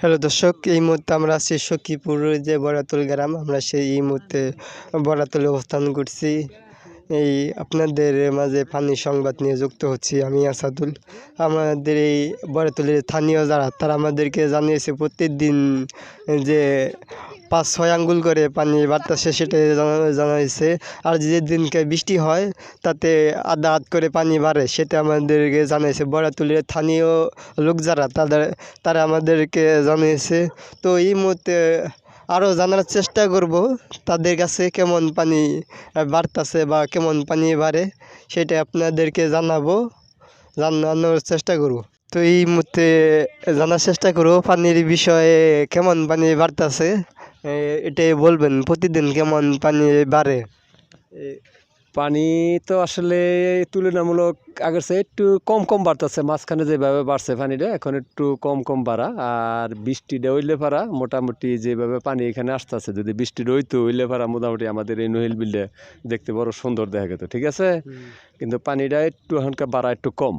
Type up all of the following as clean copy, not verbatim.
Hello দর্শক, এই মুহূর্তে আমরা আছি সখীপুর যে বড়াতল গ্রাম। আমরা এই মুহূর্তে বড়াতলে অবস্থান করছি। এই আপনাদের মাঝে পানি সংবাদ নিয়ে যুক্ত হচ্ছি আমি আসাদুল। আমাদের এই বড়াতলের স্থানীয় যারা তারা আমাদেরকে জানিয়েছে প্রত্যেকদিন যে 5-6 আঙ্গুল করে পানি বাড়তেছে, সেটাই জানাইছে। আর যেদিনকে বৃষ্টি হয় তাতে আধা হাত করে পানি বাড়ে, সেটা আমাদেরকে জানিয়েছে বড়াতলের স্থানীয় লোক যারা তারা আমাদেরকে জানিয়েছে। তো এই মুহূর্তে আরও জানার চেষ্টা করব তাদের কাছে কেমন পানি বাড়তেছে বা কেমন পানি বাড়ে, সেটা আপনাদেরকে জানানোর চেষ্টা করব। তো এই মুহূর্তে জানার চেষ্টা করব পানির বিষয়ে কেমন পানি বাড়তেছে, এটাই বলবেন প্রতিদিন কেমন পানি বাড়ে। পানি তো আসলে তুলনামূলক আগের চেয়ে একটু কম কম বাড়তেছে। মাঝখানে যেভাবে বাড়ছে পানিটা এখন একটু কম কম বাড়া। আর বৃষ্টিটা হইলে পারা মোটামুটি যেভাবে পানি এখানে আসতেছে, যদি বৃষ্টিটা হইতো হইলে পারা মোটামুটি আমাদের এই নহিল বিলটা দেখতে বড় সুন্দর দেখা যেত, ঠিক আছে। কিন্তু পানিটা একটু এখনকার বাড়া একটু কম।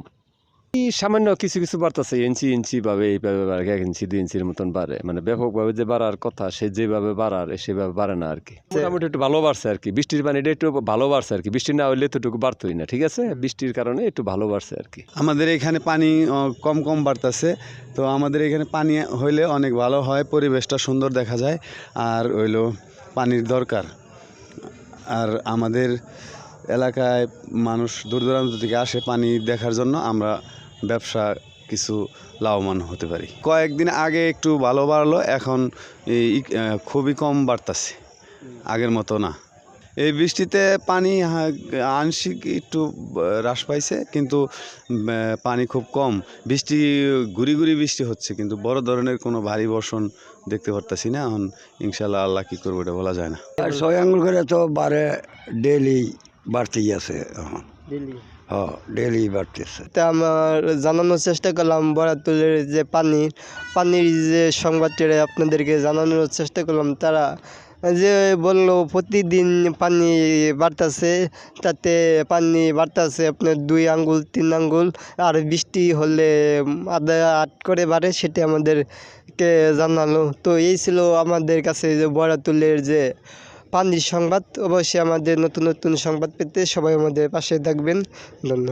সামান্য কিছু কিছু বাড়তেছে, ইঞ্চি ভাবে এইভাবে বাড়ে, 1 ইঞ্চি 2 ইঞ্চির মতন বাড়ে। মানে ব্যাপকভাবে যে বাড়ার কথা সে যেভাবে বাড়ার সেভাবে বাড়ে না আর কি। মোটামুটি একটু ভালো বাড়ছে আর কি। বৃষ্টির পানিটা একটু ভালো বাড়ছে আর কি। বৃষ্টি না হইলে এতটুকু বাড়তোই না, ঠিক আছে। বৃষ্টির কারণে একটু ভালো বাড়ছে আর কি। আমাদের এখানে পানি কম কম বাড়তেছে। তো আমাদের এখানে পানি হইলে অনেক ভালো হয়, পরিবেশটা সুন্দর দেখা যায়। আর হইলো পানির দরকার। আর আমাদের এলাকায় মানুষ দূর দূরান্ত থেকে আসে পানি দেখার জন্য। আমরা ব্যবসা কিছু লাভবান হতে পারি। কয়েকদিন আগে একটু ভালো বাড়লো, এখন খুবই কম বাড়তেছে, আগের মতো না। এই বৃষ্টিতে পানি আংশিক একটু হ্রাস পাইছে, কিন্তু পানি খুব কম। বৃষ্টি ঘুরি বৃষ্টি হচ্ছে, কিন্তু বড় ধরনের কোনো ভারী বর্ষণ দেখতে পারতাছি না। এখন ইনশাল্লাহ আল্লাহ কী করবো এটা বলা যায় না। 6 আঙ্গুল করে তো বাড়ে, ডেইলি বাড়তেই আছে এখন। ডেইলি বাড়তেছে। তা আমার জানানোর চেষ্টা করলাম বড়াতলের যে পানির যে সংবাদটা আপনাদেরকে জানানোর চেষ্টা করলাম। তারা যে বললো প্রতিদিন পানি বাড়তেছে, তাতে পানি বাড়তেছে আপনার 2 আঙ্গুল 3 আঙ্গুল। আর বৃষ্টি হলে আধা হাত করে বাড়ে, সেটা আমাদেরকে জানালো। তো এই ছিল আমাদের কাছে যে বড়াতলের যে পানির সংবাদ। অবশ্যই আমাদের নতুন নতুন সংবাদ পেতে সবাই আমাদের পাশে থাকবেন। ধন্যবাদ।